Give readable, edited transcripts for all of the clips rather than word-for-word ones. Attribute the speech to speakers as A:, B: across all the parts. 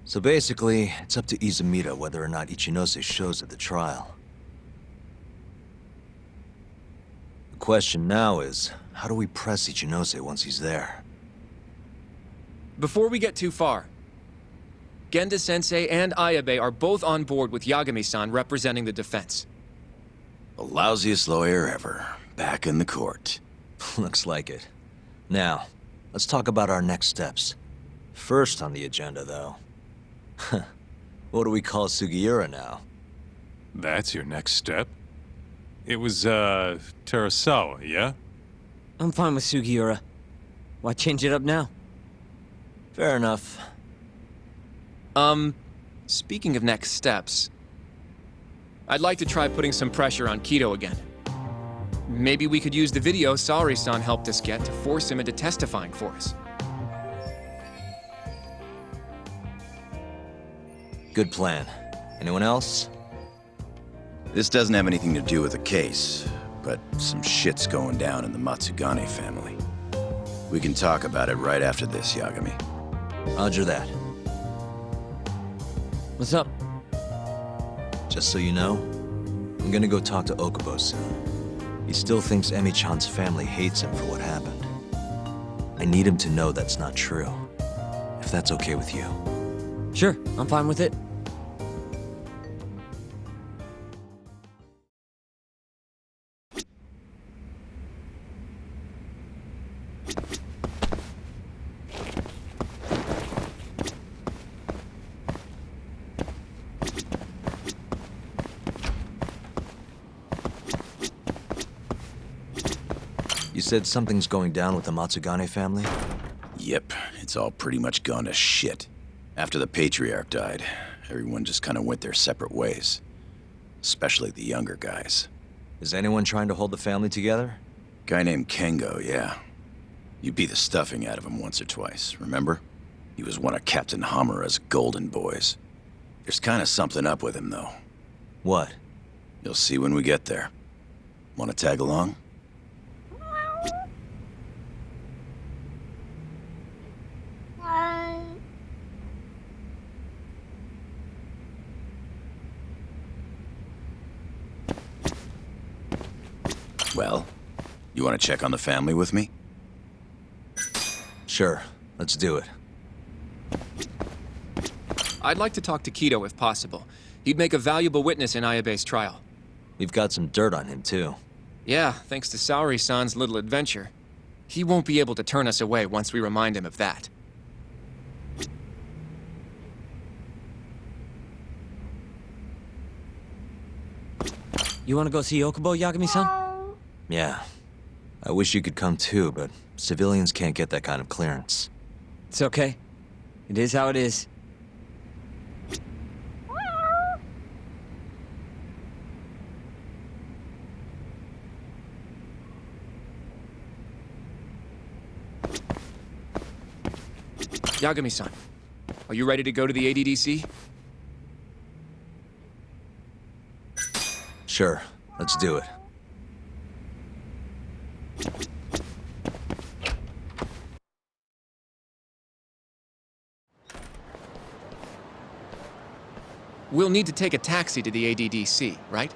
A: So basically, it's up to Izumida whether or not Ichinose shows at the trial. The question now is, how do we press Ichinose once he's there?
B: Before we get too far, Genda-sensei and Ayabe are both on board with Yagami-san representing the defense.
C: The lousiest lawyer ever, back in the court.
A: Looks like it. Now, let's talk about our next steps. First on the agenda, though. What do we call Sugiura now?
D: That's your next step? It was, Terasawa, yeah?
E: I'm fine with Sugiura. Why change it up now?
A: Fair enough.
B: Speaking of next steps, I'd like to try putting some pressure on Kido again. Maybe we could use the video Saori-san helped us get to force him into testifying for us.
A: Good plan. Anyone else?
C: This doesn't have anything to do with the case, but some shit's going down in the Matsugane family. We can talk about it right after this, Yagami.
A: Roger that.
E: What's up?
A: Just so you know, I'm gonna go talk to Okubo soon. He still thinks Emi-chan's family hates him for what happened. I need him to know that's not true. If that's okay with you.
E: Sure, I'm fine with it.
A: You said something's going down with the Matsugane family?
C: Yep, it's all pretty much gone to shit. After the Patriarch died, everyone just kind of went their separate ways. Especially the younger guys.
A: Is anyone trying to hold the family together?
C: Guy named Kengo, yeah. You beat the stuffing out of him once or twice, remember? He was one of Captain Hamura's golden boys. There's kind of something up with him, though.
A: What?
C: You'll see when we get there. Want to tag along? Well, you want to check on the family with me?
A: Sure, let's do it.
B: I'd like to talk to Kido if possible. He'd make a valuable witness in Ayabe's trial.
A: We've got some dirt on him, too.
B: Yeah, thanks to Saori-san's little adventure. He won't be able to turn us away once we remind him of that.
E: You wanna go see Okubo, Yagami-san?
A: Yeah. I wish you could come too, but civilians can't get that kind of clearance.
E: It's okay. It is how it is.
B: Yagami-san, are you ready to go to the ADDC?
A: Sure, let's do it.
B: We'll need to take a taxi to the ADDC, right?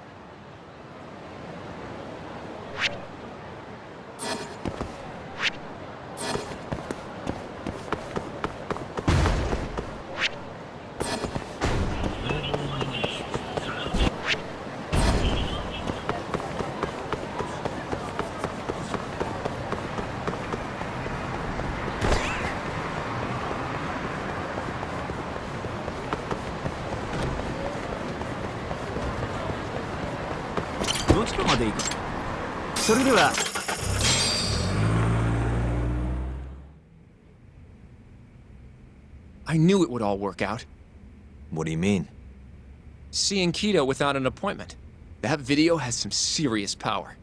B: I knew it would all work out.
A: What do you mean?
B: Seeing Kido without an appointment. That video has some serious power.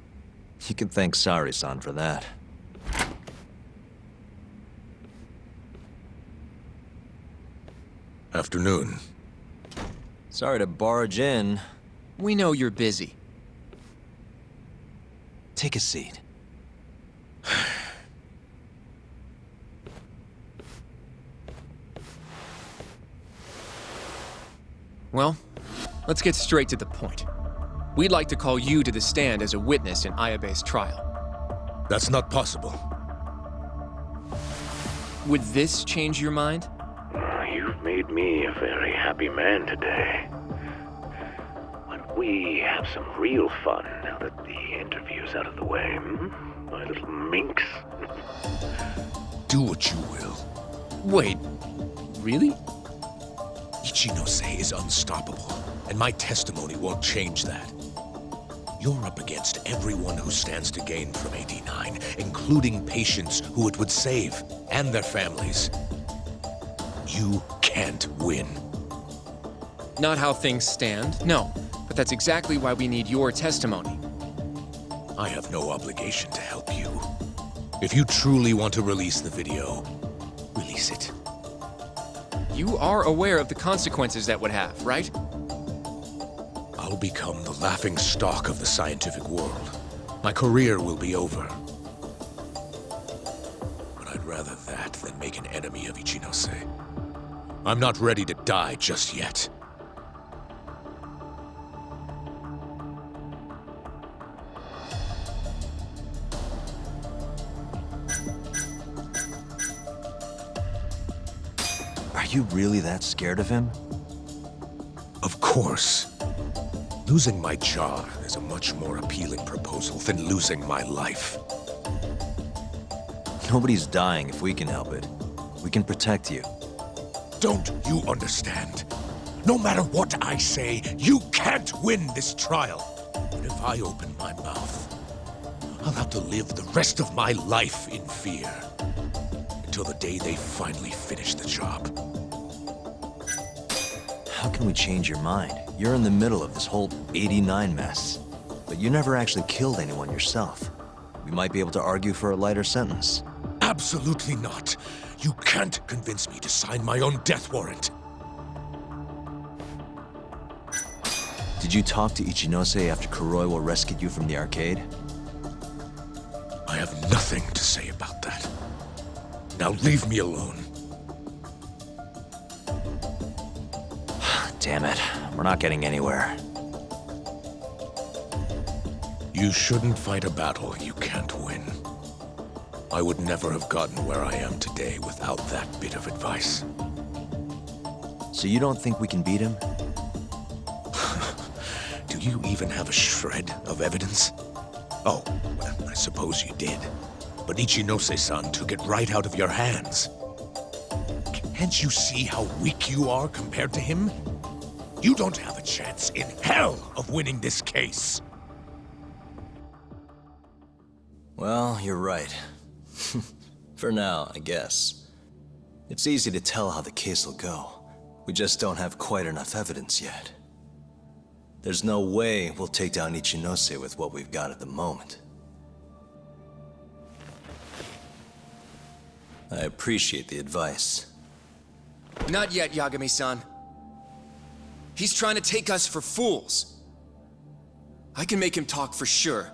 A: You can thank Saori-san for that.
F: Afternoon.
A: Sorry to barge in.
B: We know you're busy.
A: Take a seat.
B: Well, let's get straight to the point. We'd like to call you to the stand as a witness in Ayabe's trial.
F: That's not possible.
B: Would this change your mind?
G: You've made me a very happy man today. Why don't we have some real fun now that the interview's out of the way, hmm? My little minx.
F: Do what you will.
B: Wait, really?
F: Ichinose is unstoppable, and my testimony won't change that. You're up against everyone who stands to gain from 89, including patients who it would save, and their families. You can't win.
B: Not how things stand, no. But that's exactly why we need your testimony.
F: I have no obligation to help you. If you truly want to release the video, release it.
B: You are aware of the consequences that would have, right?
F: I'll become the laughing stock of the scientific world. My career will be over. But I'd rather that than make an enemy of Ichinose. I'm not ready to die just yet.
A: Are you really that scared of him?
F: Of course. Losing my jaw is a much more appealing proposal than losing my life.
A: Nobody's dying if we can help it. We can protect you.
F: Don't you understand? No matter what I say, you can't win this trial. And if I open my mouth, I'll have to live the rest of my life in fear. Until the day they finally finish the job.
A: How can we change your mind? You're in the middle of this whole 89 mess. But you never actually killed anyone yourself. We might be able to argue for a lighter sentence.
F: Absolutely not. You can't convince me to sign my own death warrant.
A: Did you talk to Ichinose after Kuroiwa rescued you from the arcade?
F: I have nothing to say about that. Now leave me alone.
A: Damn it. We're not getting anywhere.
F: You shouldn't fight a battle you can't win. I would never have gotten where I am today without that bit of advice.
A: So you don't think we can beat him?
F: Do you even have a shred of evidence? Oh, well, I suppose you did. But Ichinose-san took it right out of your hands. Can't you see how weak you are compared to him? You don't have a chance in hell of winning this case.
A: Well, you're right. For now, I guess. It's easy to tell how the case will go. We just don't have quite enough evidence yet. There's no way we'll take down Ichinose with what we've got at the moment. I appreciate the advice.
B: Not yet, Yagami-san. He's trying to take us for fools. I can make him talk for sure.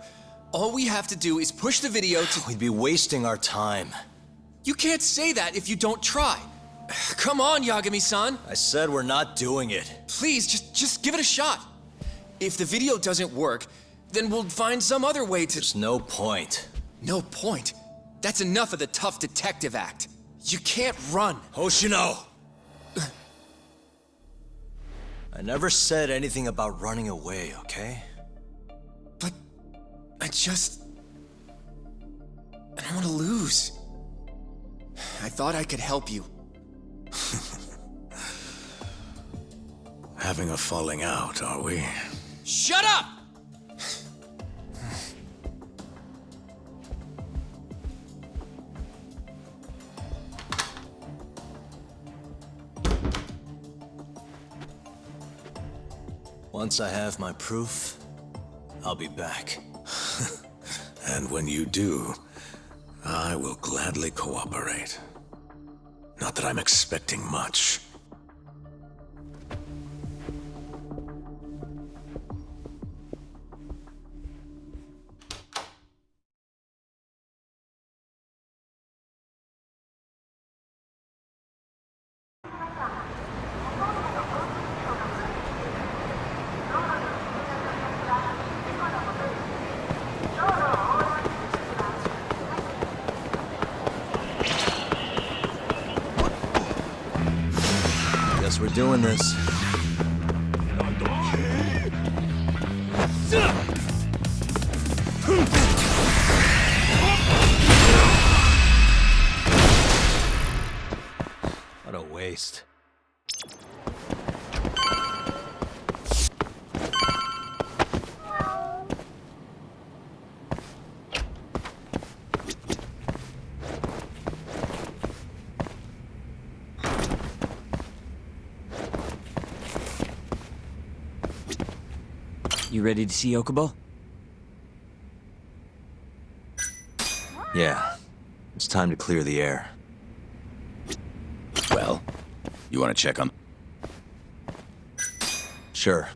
B: All we have to do is push the video to...
A: We'd be wasting our time.
B: You can't say that if you don't try. Come on, Yagami-san.
A: I said we're not doing it.
B: Please, just give it a shot. If the video doesn't work, then we'll find some other way to...
A: There's no point.
B: No point? That's enough of the tough detective act. You can't run.
A: Hoshino! I never said anything about running away, okay?
B: But I don't want to lose. I thought I could help you.
F: Having a falling out, are we?
B: Shut up!
A: Once I have my proof, I'll be back.
F: And when you do, I will gladly cooperate. Not that I'm expecting much.
A: Guess we're doing this. What a waste.
E: You ready to see Okubo?
A: Yeah. It's time to clear the air.
C: Well, you want to check on...
A: Sure.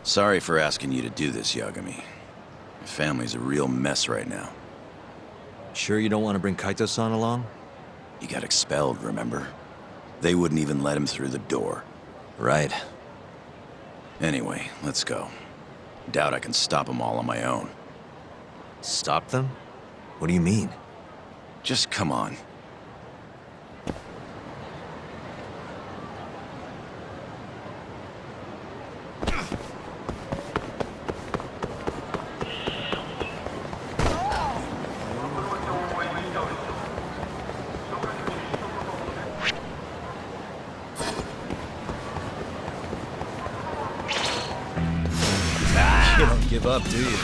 C: Sorry for asking you to do this, Yagami. My family's a real mess right now.
A: Sure you don't want to bring Kaito-san along?
C: He got expelled, remember? They wouldn't even let him through the door.
A: Right.
C: Anyway, let's go. Doubt I can stop them all on my own.
A: Stop them? What do you mean?
C: Just come on.
A: You don't give up, do you?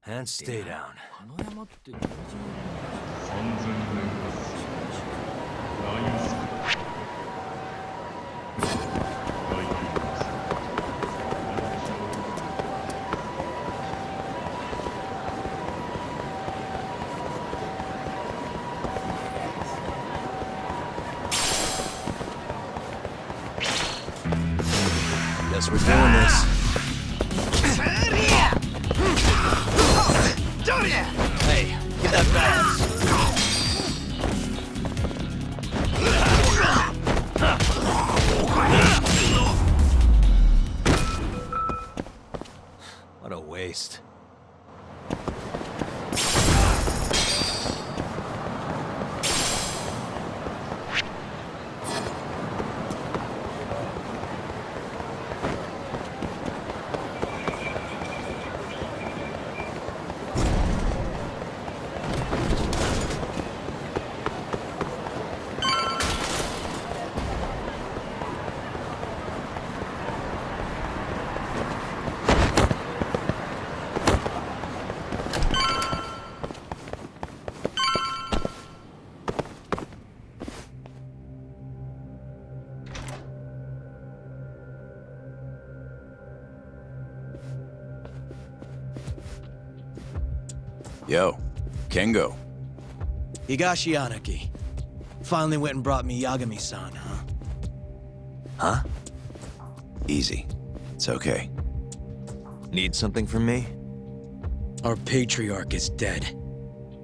A: And stay down. Guess we're doing this. Hey, get that back. What a waste.
C: Yo, Kengo.
H: Higashi Anaki. Finally went and brought me Yagami-san, huh?
A: Huh?
C: Easy. It's okay.
A: Need something from me?
H: Our patriarch is dead.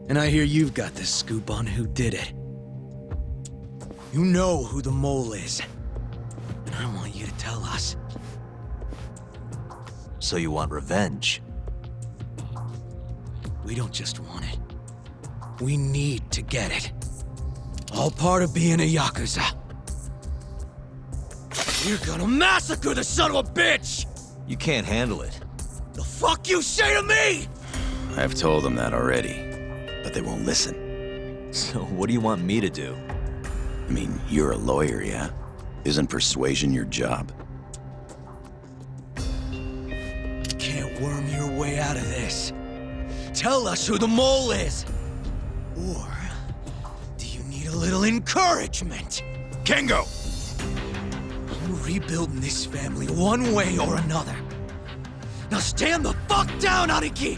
H: And I hear you've got the scoop on who did it. You know who the mole is. And I want you to tell us.
A: So you want revenge?
H: We don't just want it. We need to get it. All part of being a Yakuza. We're gonna massacre the son of a bitch!
A: You can't handle it.
H: The fuck you say to me?!
C: I've told them that already, but they won't listen.
A: So what do you want me to do?
C: I mean, you're a lawyer, yeah? Isn't persuasion your job?
H: You can't worm your way out of this. Tell us who the mole is! Or do you need a little encouragement?
C: Kengo!
H: I'm rebuilding this family one way or another. Now stand the fuck down, Ariki!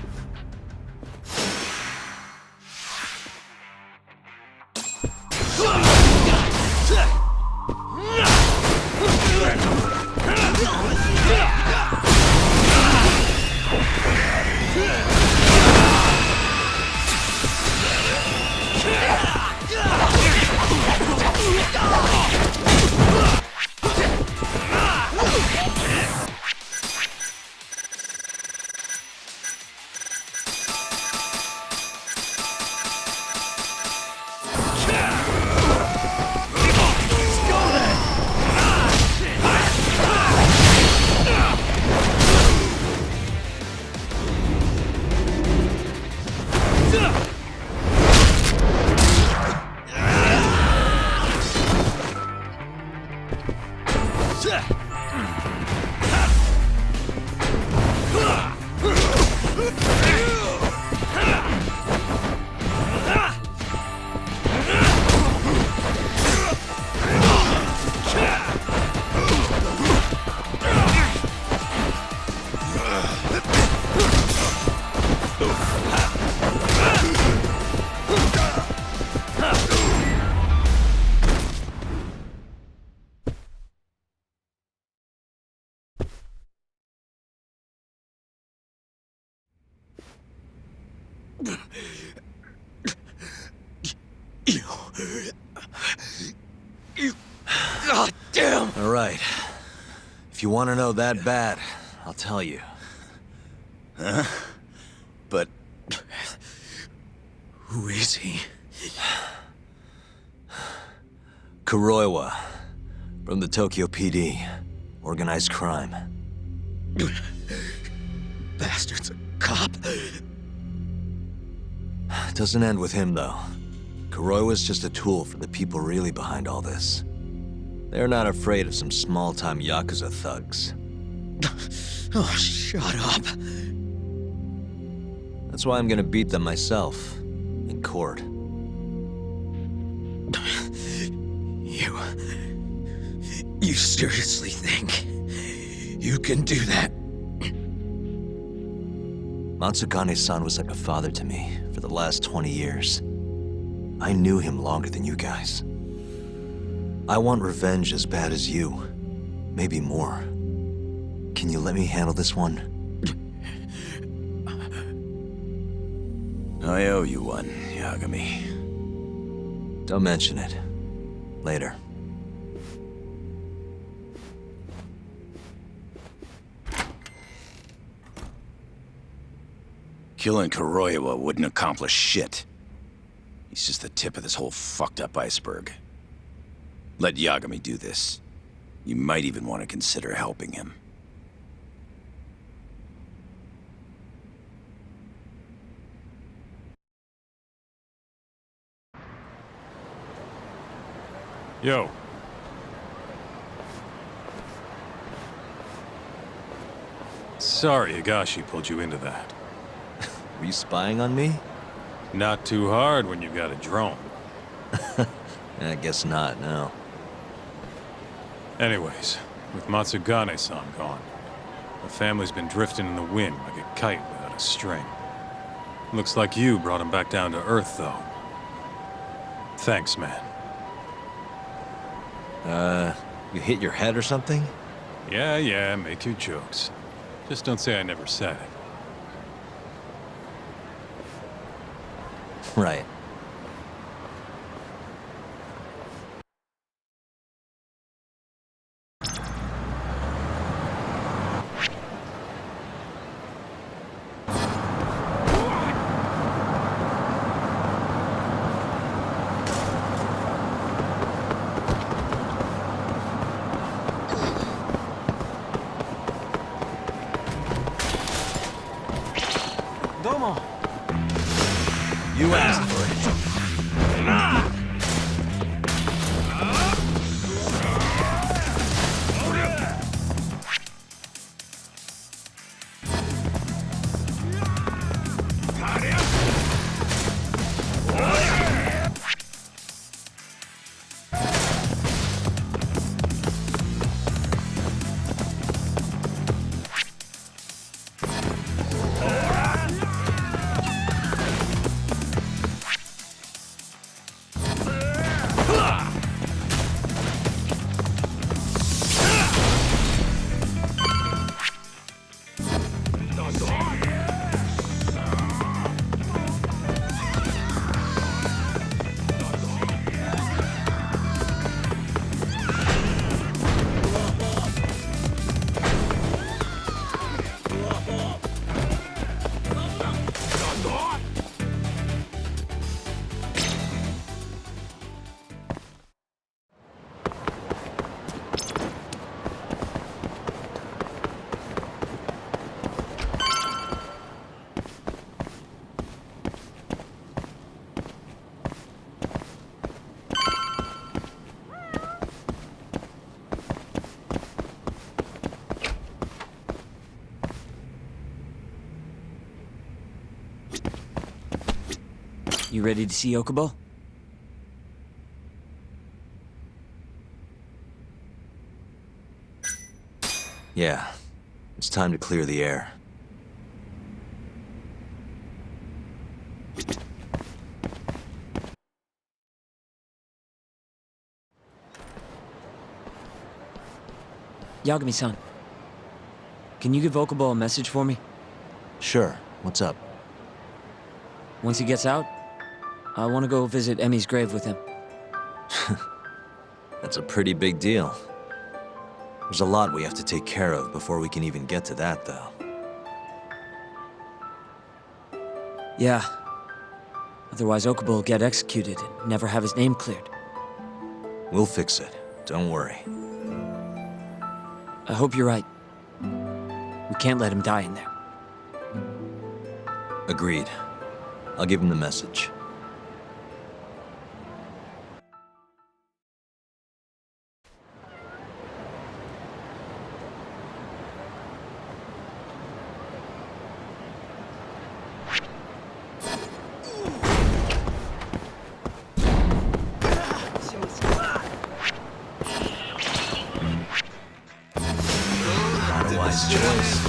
H: God damn!
A: All right. If you want to know that bad, I'll tell you.
C: Huh? But
H: Who is he?
A: Kuroiwa, from the Tokyo PD. Organized crime.
H: Bastard's a cop.
A: Doesn't end with him, though. Kuroiwa's just a tool for the people really behind all this. They're not afraid of some small-time Yakuza thugs.
H: Oh, shut up.
A: That's why I'm gonna beat them myself. In court.
H: You seriously think you can do that?
A: Matsugane-san was like a father to me for the last 20 years. I knew him longer than you guys. I want revenge as bad as you. Maybe more. Can you let me handle this one?
C: I owe you one, Yagami.
A: Don't mention it. Later.
C: Killing Kuroiwa wouldn't accomplish shit. He's just the tip of this whole fucked up iceberg. Let Yagami do this. You might even want to consider helping him.
D: Yo. Sorry Higashi pulled you into that.
A: Were you spying on me?
D: Not too hard when you've got a drone.
A: I guess not, no.
D: Anyways, with Matsugane-san gone, the family's been drifting in the wind like a kite without a string. Looks like you brought him back down to earth, though. Thanks, man.
A: You hit your head or something?
D: Yeah, made two jokes. Just don't say I never said it.
A: Right. You asked for it.
E: You ready to see Okubo?
A: Yeah. It's time to clear the air.
E: Yagami-san, can you give Okubo a message for me?
A: Sure. What's up?
E: Once he gets out, I want to go visit Emi's grave with him.
A: That's a pretty big deal. There's a lot we have to take care of before we can even get to that, though.
E: Yeah. Otherwise, Okubo will get executed and never have his name cleared.
A: We'll fix it. Don't worry.
E: I hope you're right. We can't let him die in there.
A: Agreed. I'll give him the message. Not a wise choice.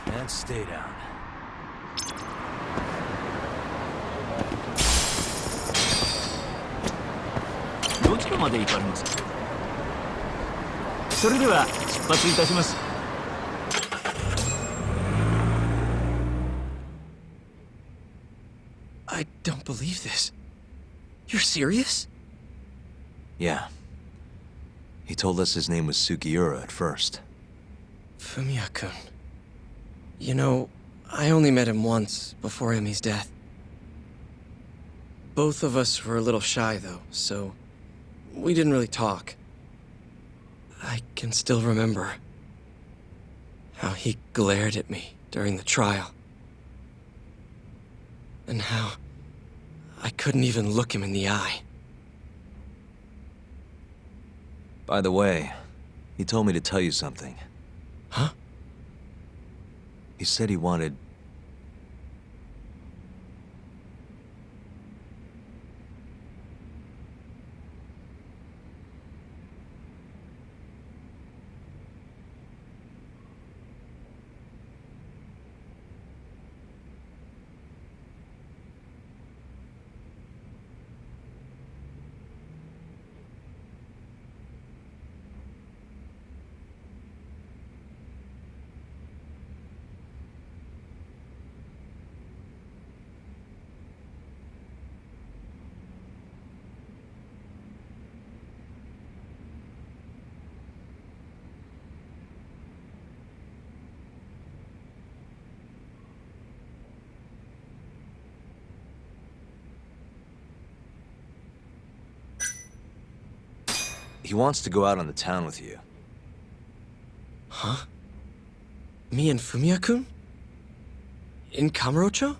A: And stay down.
H: I don't believe this. You're serious?
A: Yeah. He told us his name was Sugiura at first.
H: Fumiya-kun. You know, I only met him once, before Emi's death. Both of us were a little shy, though, so we didn't really talk. I can still remember how he glared at me during the trial. And how I couldn't even look him in the eye.
A: By the way, he told me to tell you something.
H: Huh?
A: He said he wanted... He wants to go out on the town with you.
H: Huh? Me and Fumiya-kun? In Kamurocho?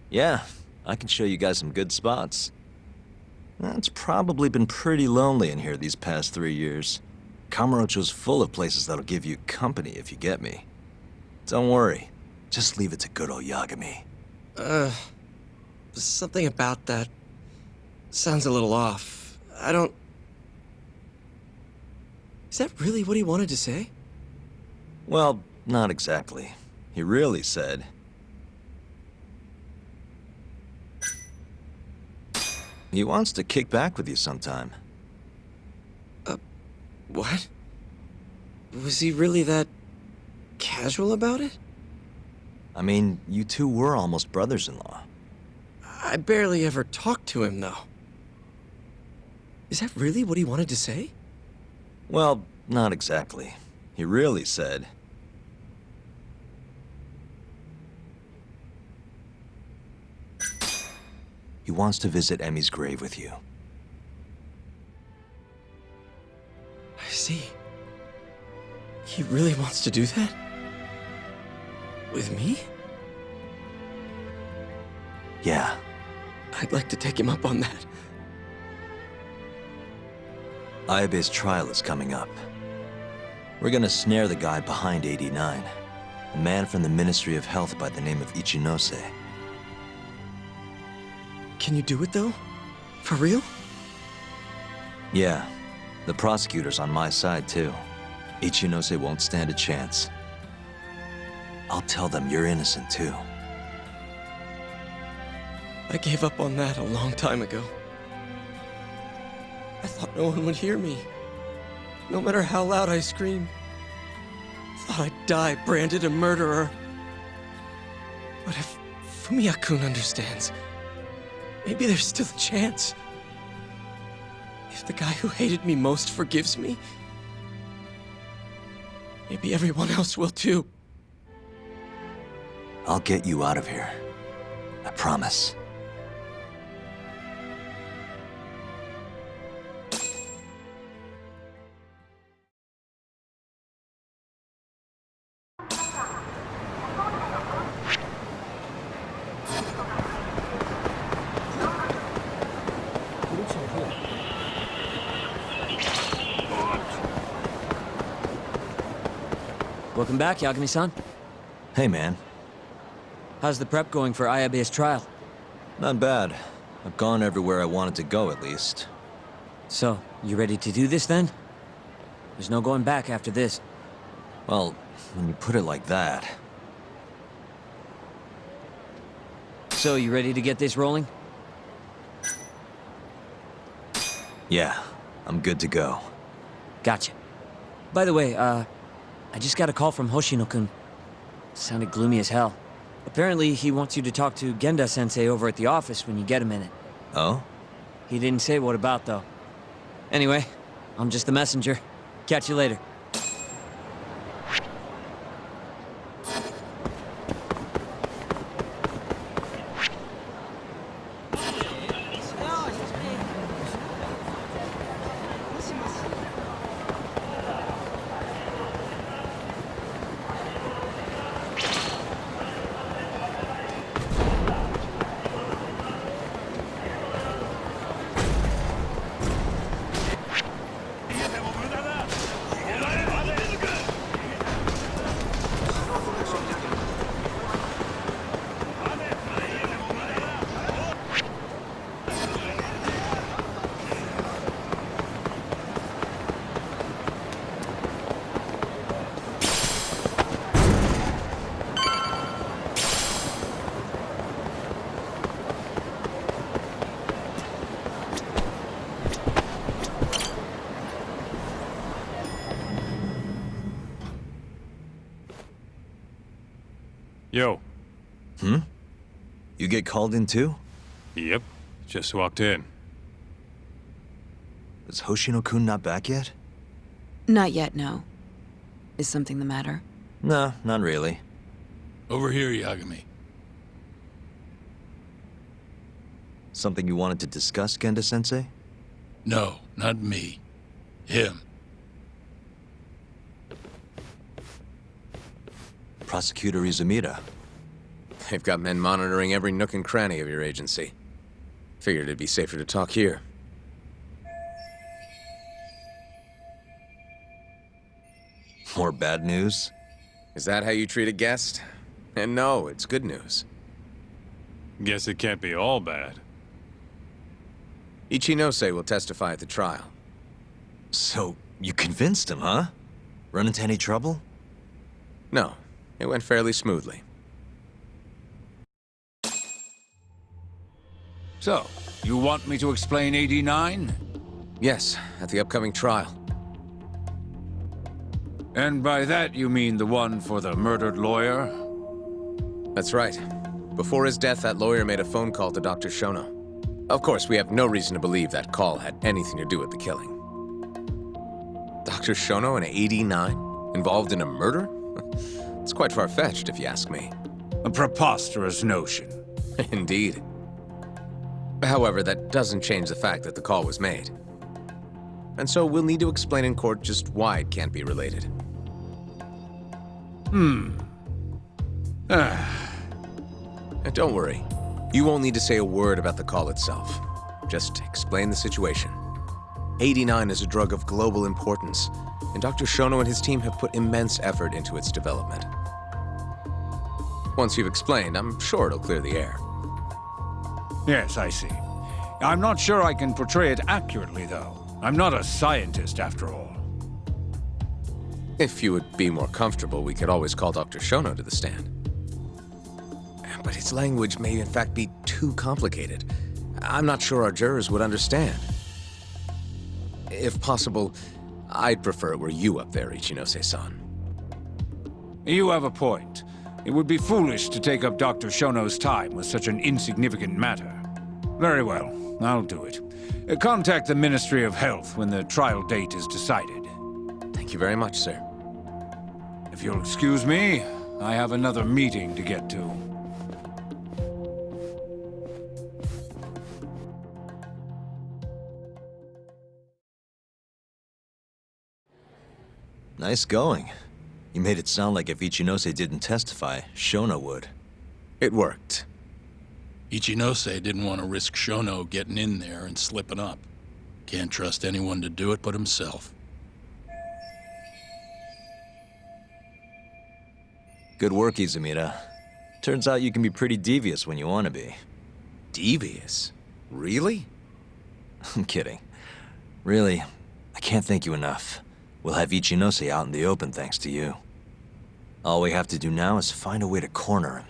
A: Yeah, I can show you guys some good spots. It's probably been pretty lonely in here these past 3 years. Kamurocho's full of places that'll give you company, if you get me. Don't worry, just leave it to good old Yagami.
H: Something about that sounds a little off. I don't... Is that really what he wanted to say?
A: Well, not exactly. He really said... he wants to kick back with you sometime.
H: What? Was he really that casual about it?
A: I mean, you two were almost brothers-in-law.
H: I barely ever talked to him, though. Is that really what he wanted to say?
A: Well, not exactly. He really said... he wants to visit Emmy's grave with you.
H: I see. He really wants to do that? With me?
A: Yeah.
H: I'd like to take him up on that.
A: Ayabe's trial is coming up. We're gonna snare the guy behind 89, a man from the Ministry of Health by the name of Ichinose.
H: Can you do it, though? For real?
A: Yeah, the prosecutor's on my side, too. Ichinose won't stand a chance. I'll tell them you're innocent, too.
H: I gave up on that a long time ago. I thought no one would hear me. No matter how loud I screamed. Thought I'd die branded a murderer. But if Fumiya-kun understands, maybe there's still a chance. If the guy who hated me most forgives me, maybe everyone else will too.
A: I'll get you out of here. I promise.
E: Welcome back, Yagami-san.
A: Hey, man.
E: How's the prep going for Ayabe's trial?
A: Not bad. I've gone everywhere I wanted to go, at least.
E: So, you ready to do this then? There's no going back after this.
A: Well, when you put it like that...
E: So, you ready to get this rolling?
A: Yeah, I'm good to go.
E: Gotcha. By the way, I just got a call from Hoshino-kun. Sounded gloomy as hell. Apparently, he wants you to talk to Genda-sensei over at the office when you get a minute.
A: Oh?
E: He didn't say what about, though. Anyway, I'm just the messenger. Catch you later.
D: Yo.
A: You get called in too?
D: Yep. Just walked in.
A: Is Hoshino-kun not back yet?
I: Not yet, no. Is something the matter?
A: No, not really.
J: Over here, Yagami.
A: Something you wanted to discuss, Genda-sensei?
J: No, not me. Him.
A: Prosecutor Izumida.
K: They've got men monitoring every nook and cranny of your agency. Figured it'd be safer to talk here.
A: More bad news?
K: Is that how you treat a guest? And no, it's good news.
D: Guess it can't be all bad.
K: Ichinose will testify at the trial.
A: So, you convinced him, huh? Run into any trouble?
K: No, it went fairly smoothly.
L: So, you want me to explain 89?
K: Yes, at the upcoming trial.
L: And by that you mean the one for the murdered lawyer?
K: That's right. Before his death, that lawyer made a phone call to Dr. Shono. Of course, we have no reason to believe that call had anything to do with the killing. Dr. Shono in 89? Involved in a murder? It's quite far-fetched, if you ask me.
L: A preposterous notion.
K: Indeed. However, that doesn't change the fact that the call was made. And so we'll need to explain in court just why it can't be related. And don't worry. You won't need to say a word about the call itself. Just explain the situation. 89 is a drug of global importance, and Dr. Shono and his team have put immense effort into its development. Once you've explained, I'm sure it'll clear the air.
L: Yes, I see. I'm not sure I can portray it accurately, though. I'm not a scientist, after all.
K: If you would be more comfortable, we could always call Dr. Shono to the stand. But his language may in fact be too complicated. I'm not sure our jurors would understand. If possible, I'd prefer it were you up there, Ichinose-san.
L: You have a point. It would be foolish to take up Dr. Shono's time with such an insignificant matter. Very well, I'll do it. Contact the Ministry of Health when the trial date is decided.
K: Thank you very much, sir.
L: If you'll excuse me, I have another meeting to get to.
A: Nice going. You made it sound like if Ichinose didn't testify, Shono would.
K: It worked.
J: Ichinose didn't want to risk Shono getting in there and slipping up. Can't trust anyone to do it but himself.
A: Good work, Izumida. Turns out you can be pretty devious when you want to be.
K: Devious? Really?
A: I'm kidding. Really, I can't thank you enough. We'll have Ichinose out in the open thanks to you. All we have to do now is find a way to corner him.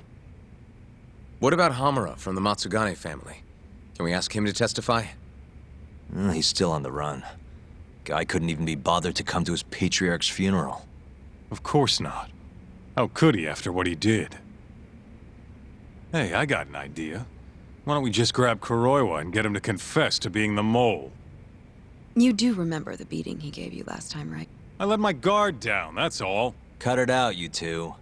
K: What about Hamura from the Matsugane family? Can we ask him to testify?
A: He's still on the run. Guy couldn't even be bothered to come to his patriarch's funeral.
D: Of course not. How could he after what he did? Hey, I got an idea. Why don't we just grab Kuroiwa and get him to confess to being the mole?
I: You do remember the beating he gave you last time, right?
D: I let my guard down, that's all.
A: Cut it out, you two.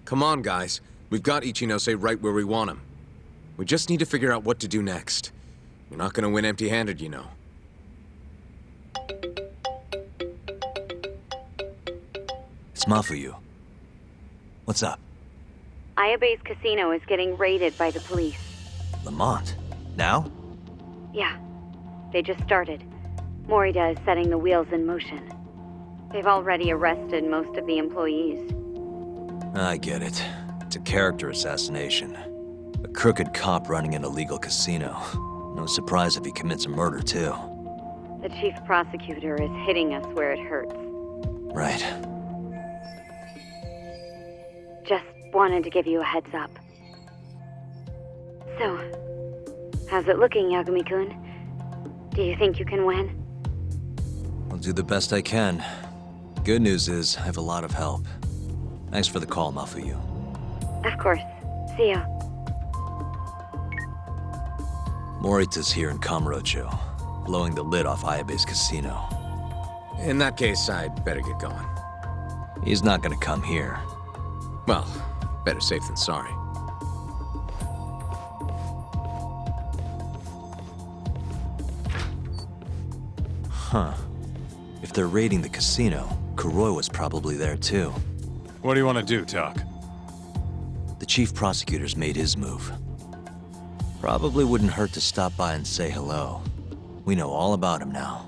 K: Come on, guys. We've got Ichinose right where we want him. We just need to figure out what to do next. We're not gonna win empty-handed, you know.
A: It's Mafuyu. What's up?
M: Ayabe's casino is getting raided by the police.
A: Lamont? Now?
M: Yeah, they just started. Morita is setting the wheels in motion. They've already arrested most of the employees.
A: I get it. It's a character assassination. A crooked cop running an illegal casino. No surprise if he commits a murder, too.
M: The chief prosecutor is hitting us where it hurts.
A: Right.
M: Just wanted to give you a heads up. So, how's it looking, Yagami-kun? Do you think you can win?
A: I'll do the best I can. Good news is, I have a lot of help. Thanks for the call, Mafuyu.
M: Of course. See ya.
A: Morita's here in Kamurocho, blowing the lid off Ayabe's casino.
K: In that case, I'd better get going.
A: He's not gonna come here.
K: Well, better safe than sorry.
A: Huh. If they're raiding the casino, Kuroi was probably there too.
D: What do you want to do, Doc?
A: The chief prosecutor's made his move. Probably wouldn't hurt to stop by and say hello. We know all about him now.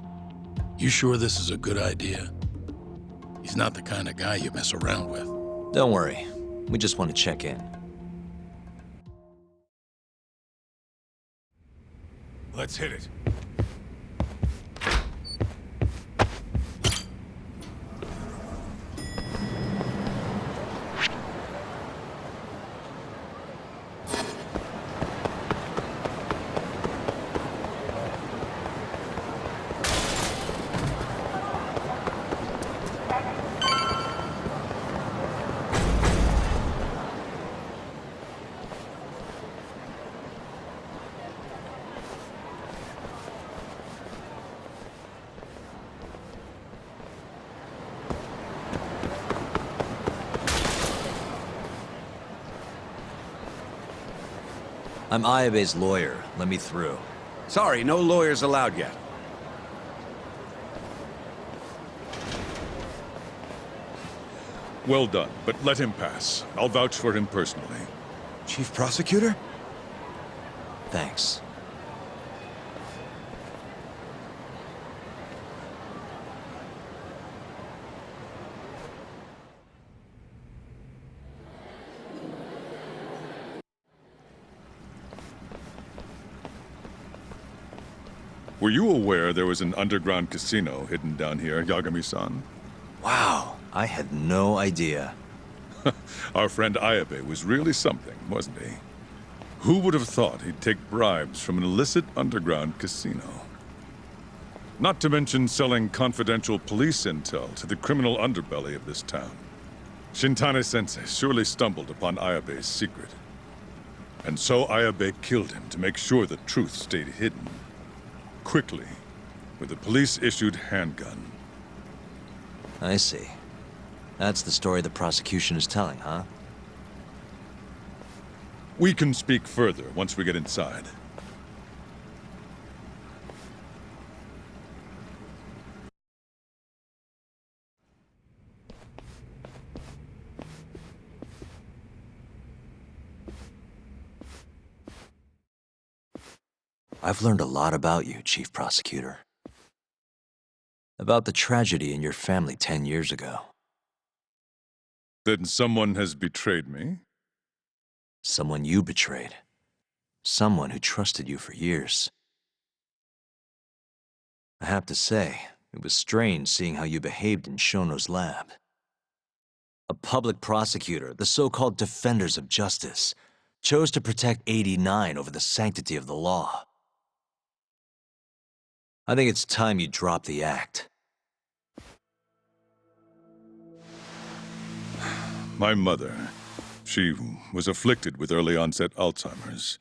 J: You sure this is a good idea? He's not the kind of guy you mess around with.
A: Don't worry. We just want to check in.
D: Let's hit it.
A: I'm Ayabe's lawyer. Let me through.
N: Sorry, no lawyers allowed yet.
O: Well done, but let him pass. I'll vouch for him personally.
N: Chief Prosecutor?
A: Thanks.
O: Were you aware there was an underground casino hidden down here, Yagami-san?
A: Wow, I had no idea.
O: Our friend Ayabe was really something, wasn't he? Who would have thought he'd take bribes from an illicit underground casino? Not to mention selling confidential police intel to the criminal underbelly of this town. Shintane-sensei surely stumbled upon Ayabe's secret. And so Ayabe killed him to make sure the truth stayed hidden. Quickly, with a police-issued handgun.
A: I see. That's the story the prosecution is telling, huh?
O: We can speak further once we get inside.
A: I've learned a lot about you, Chief Prosecutor. About the tragedy in your family 10 years ago.
O: Then someone has betrayed me?
A: Someone you betrayed. Someone who trusted you for years. I have to say, it was strange seeing how you behaved in Shono's lab. A public prosecutor, the so-called defenders of justice, chose to protect 89 over the sanctity of the law. I think it's time you drop the act.
O: My mother, she was afflicted with early onset Alzheimer's.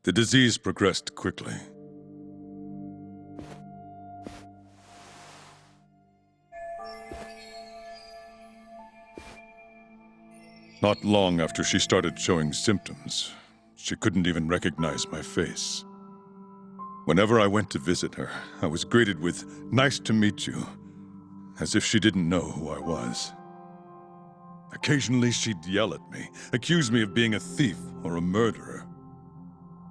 O: The disease progressed quickly. Not long after she started showing symptoms, she couldn't even recognize my face. Whenever I went to visit her, I was greeted with, "Nice to meet you," as if she didn't know who I was. Occasionally she'd yell at me, accuse me of being a thief or a murderer.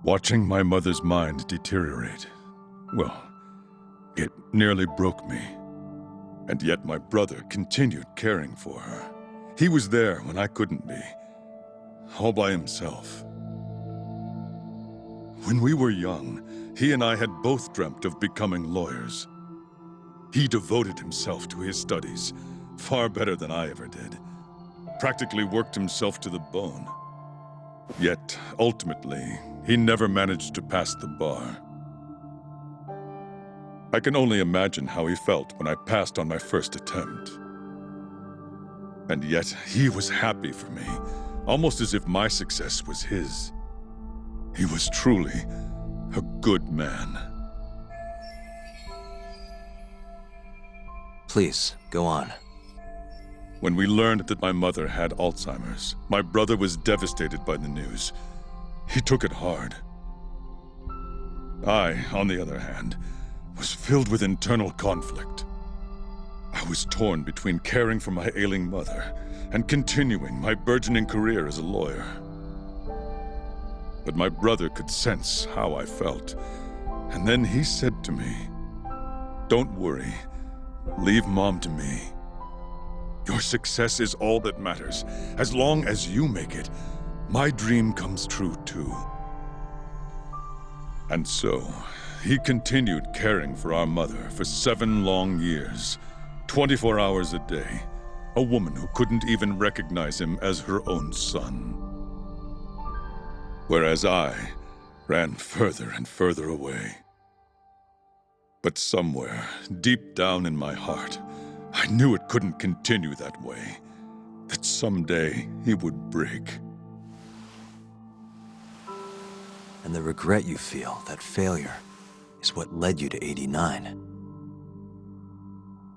O: Watching my mother's mind deteriorate, well, it nearly broke me. And yet my brother continued caring for her. He was there when I couldn't be, all by himself. When we were young, he and I had both dreamt of becoming lawyers. He devoted himself to his studies, far better than I ever did. Practically worked himself to the bone. Yet, ultimately, he never managed to pass the bar. I can only imagine how he felt when I passed on my first attempt. And yet, he was happy for me, almost as if my success was his. He was truly a good man.
A: Please, go on.
O: When we learned that my mother had Alzheimer's, my brother was devastated by the news. He took it hard. I, on the other hand, was filled with internal conflict. I was torn between caring for my ailing mother and continuing my burgeoning career as a lawyer. But my brother could sense how I felt, and then he said to me, "Don't worry, leave Mom to me. Your success is all that matters. As long as you make it, my dream comes true too." And so, he continued caring for our mother for 7 long years, 24 hours a day, a woman who couldn't even recognize him as her own son. Whereas I ran further and further away. But somewhere, deep down in my heart, I knew it couldn't continue that way, that someday he would break.
A: And the regret you feel, that failure, is what led you to 89.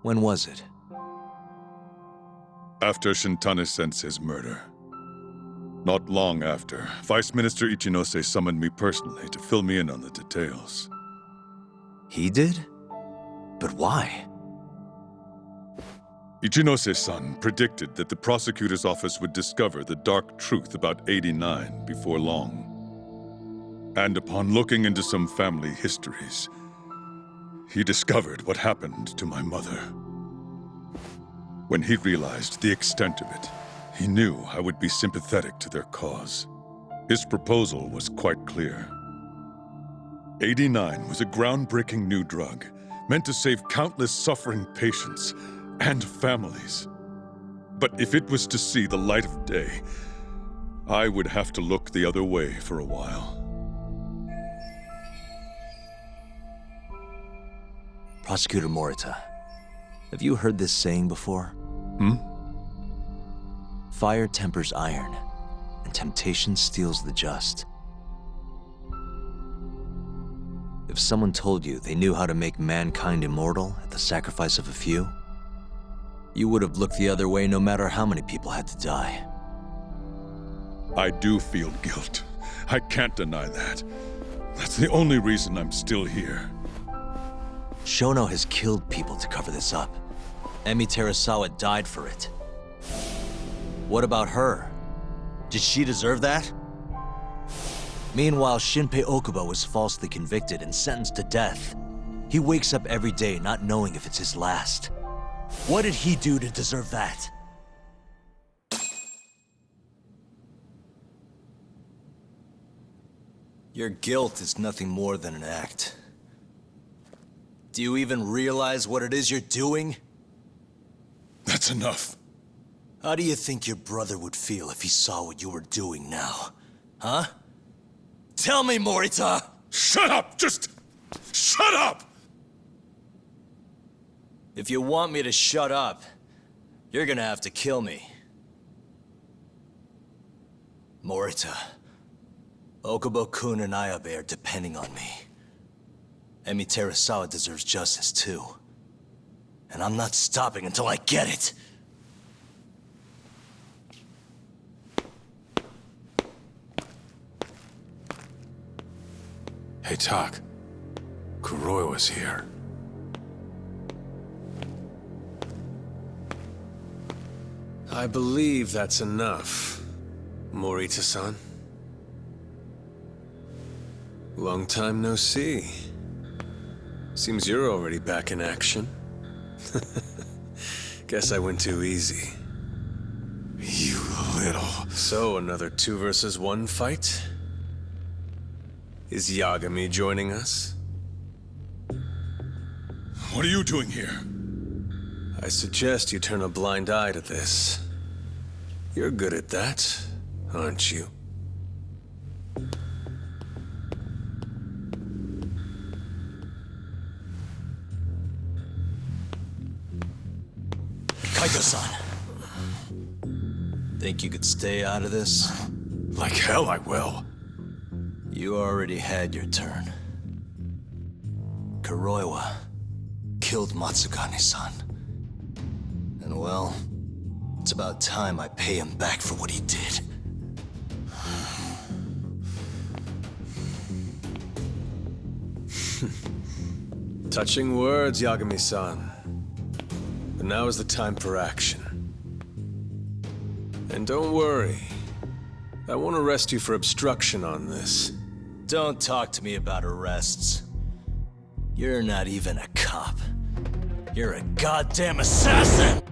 A: When was it?
O: After Shintane-sensei's murder. Not long after, Vice Minister Ichinose summoned me personally to fill me in on the details.
A: He did? But why?
O: Ichinose-san predicted that the prosecutor's office would discover the dark truth about 89 before long. And upon looking into some family histories, he discovered what happened to my mother. When he realized the extent of it, he knew I would be sympathetic to their cause. His proposal was quite clear. 89 was a groundbreaking new drug, meant to save countless suffering patients and families. But if it was to see the light of day, I would have to look the other way for a while.
A: Prosecutor Morita, have you heard this saying before? Fire tempers iron, and temptation steals the just. If someone told you they knew how to make mankind immortal at the sacrifice of a few, you would have looked the other way no matter how many people had to die.
O: I do feel guilt. I can't deny that. That's the only reason I'm still here.
A: Shono has killed people to cover this up. Emi Terasawa died for it. What about her? Did she deserve that? Meanwhile, Shinpei Okubo was falsely convicted and sentenced to death. He wakes up every day not knowing if it's his last. What did he do to deserve that? Your guilt is nothing more than an act. Do you even realize what it is you're doing?
O: That's enough.
A: How do you think your brother would feel if he saw what you were doing now? Huh? Tell me, Morita!
O: Shut up! Just shut up!
A: If you want me to shut up, you're gonna have to kill me. Morita, Okubo-kun and Ayabe are depending on me. Emi Terasawa deserves justice too. And I'm not stopping until I get it!
N: Hey, Tak. Kuroi was here. I believe that's enough, Morita-san. Long time no see. Seems you're already back in action. Guess I went too easy. You little... So, another 2 versus 1 fight? Is Yagami joining us?
O: What are you doing here?
N: I suggest you turn a blind eye to this. You're good at that, aren't you?
A: Kaito-san. Think you could stay out of this?
F: Like hell I will.
A: You already had your turn. Kuroiwa killed Matsugane-san. And well, it's about time I pay him back for what he did.
N: Touching words, Yagami-san. But now is the time for action. And don't worry. I won't arrest you for obstruction on this.
A: Don't talk to me about arrests. You're not even a cop. You're a goddamn assassin!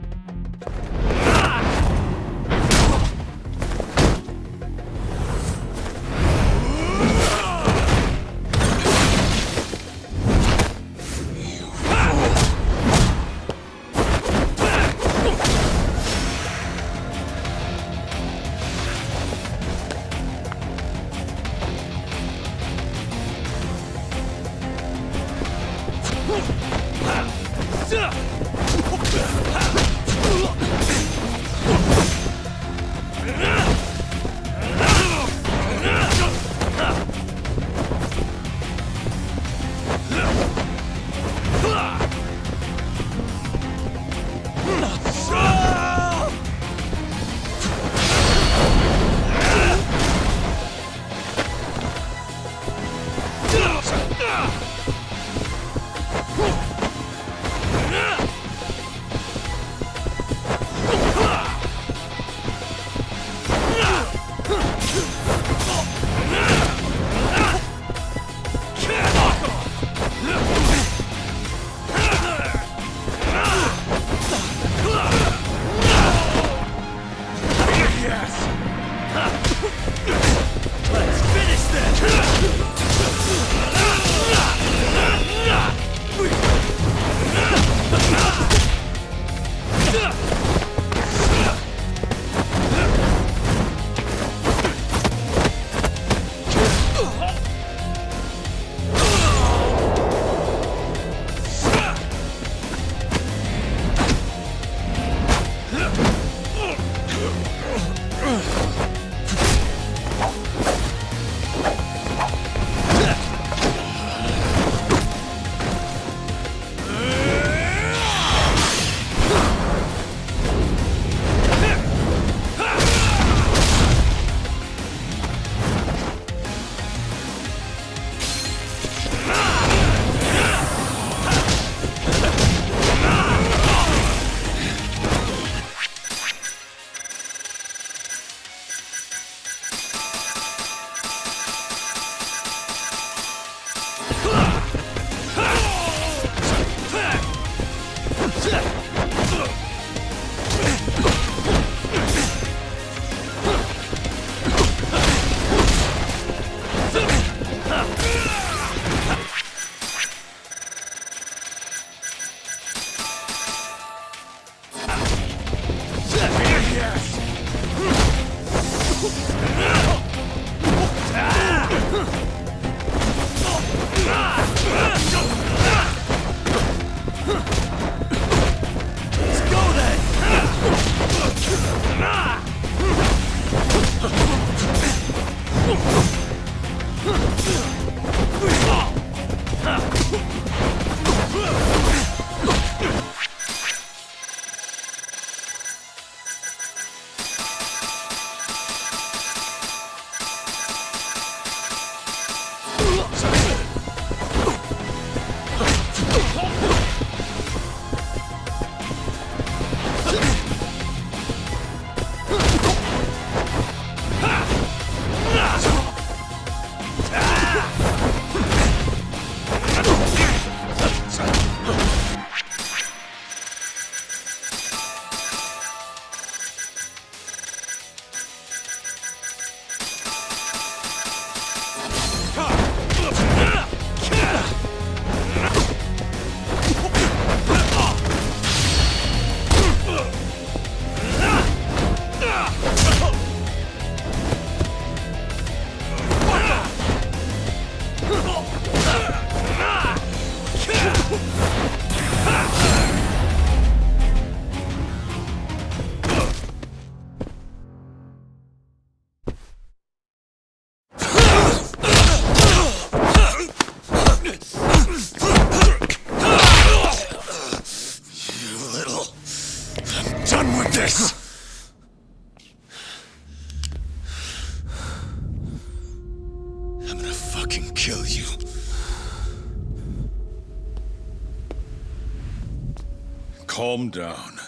O: calm down.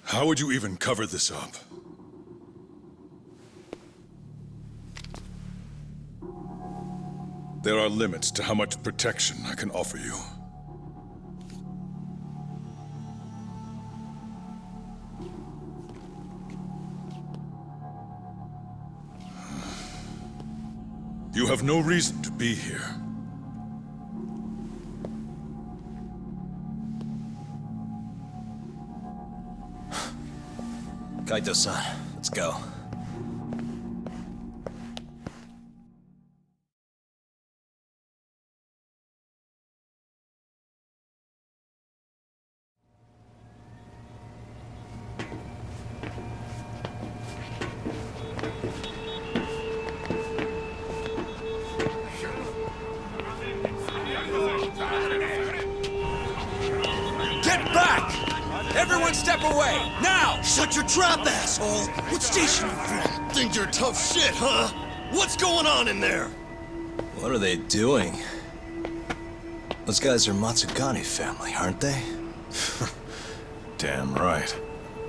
O: How would you even cover this up? There are limits to how much protection I can offer you. You have no reason to be here.
A: Kaito-san, let's go.
H: Get back! Everyone step away, now! Shut your trap, asshole! What station you from? Think you're tough shit, huh? What's going on in there?
A: What are they doing? Those guys are Matsugane family, aren't they?
D: Damn right.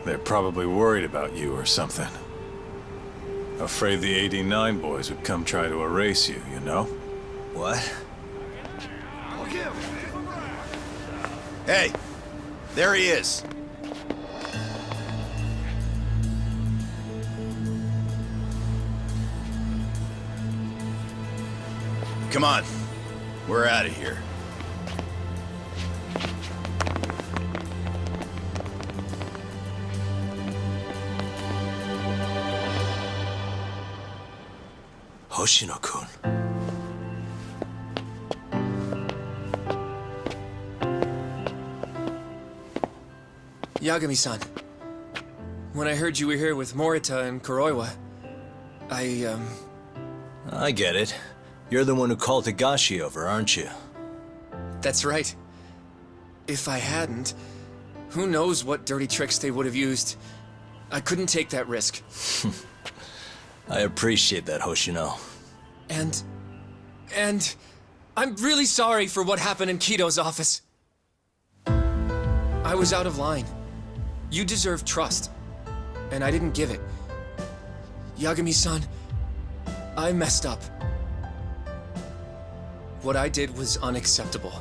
D: They're probably worried about you or something. Afraid the 89 boys would come try to erase you, you know?
A: What?
C: Hey! There he is! Come on. We're out of here.
A: Hoshino-kun.
B: Yagami-san, when I heard you were here with Morita and Kuroiwa,
A: I get it. You're the one who called Higashi over, aren't you?
B: That's right. If I hadn't, who knows what dirty tricks they would have used. I couldn't take that risk.
A: I appreciate that, Hoshino.
B: And I'm really sorry for what happened in Kito's office. I was out of line. You deserve trust, and I didn't give it. Yagami-san, I messed up. What I did was unacceptable.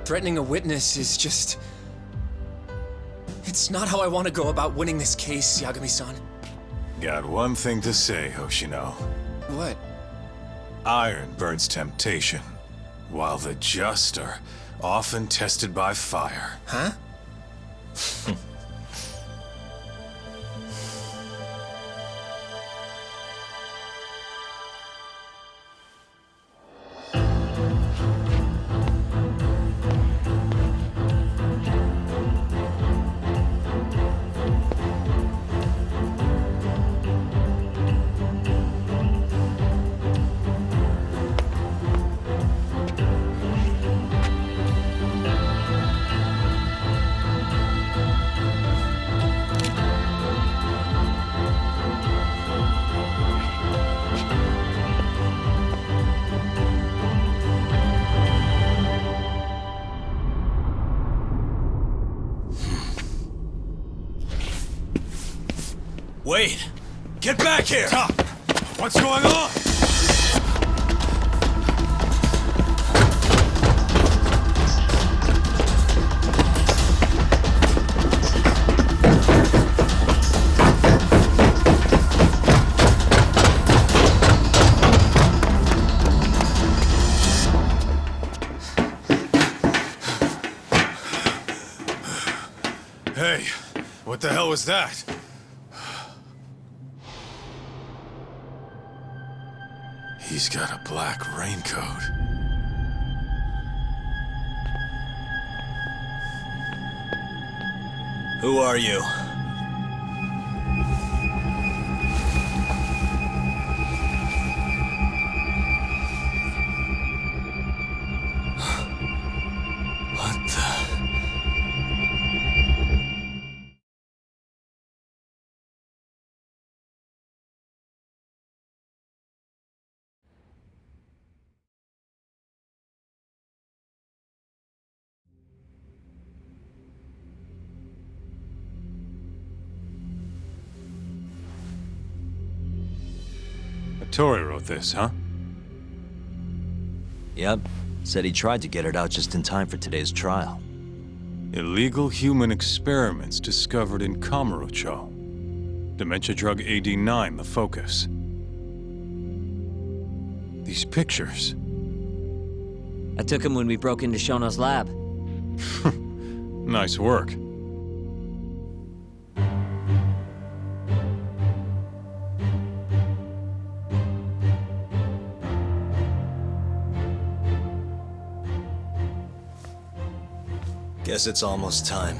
B: Threatening a witness is just... It's not how I want to go about winning this case, Yagami-san.
D: Got one thing to say, Hoshino.
B: What?
D: Iron burns temptation, while the just are often tested by fire.
B: Huh?
H: Wait! Get back here!
D: What's going on? Hey, what the hell was that? He's got a black raincoat.
A: Who are you? What the...
D: Tori wrote this, huh?
A: Yep. Said he tried to get it out just in time for today's trial.
D: Illegal human experiments discovered in Kamurocho. Dementia drug AD9, the focus. These pictures.
E: I took him when we broke into Shono's lab.
D: Nice work.
A: Guess it's almost time.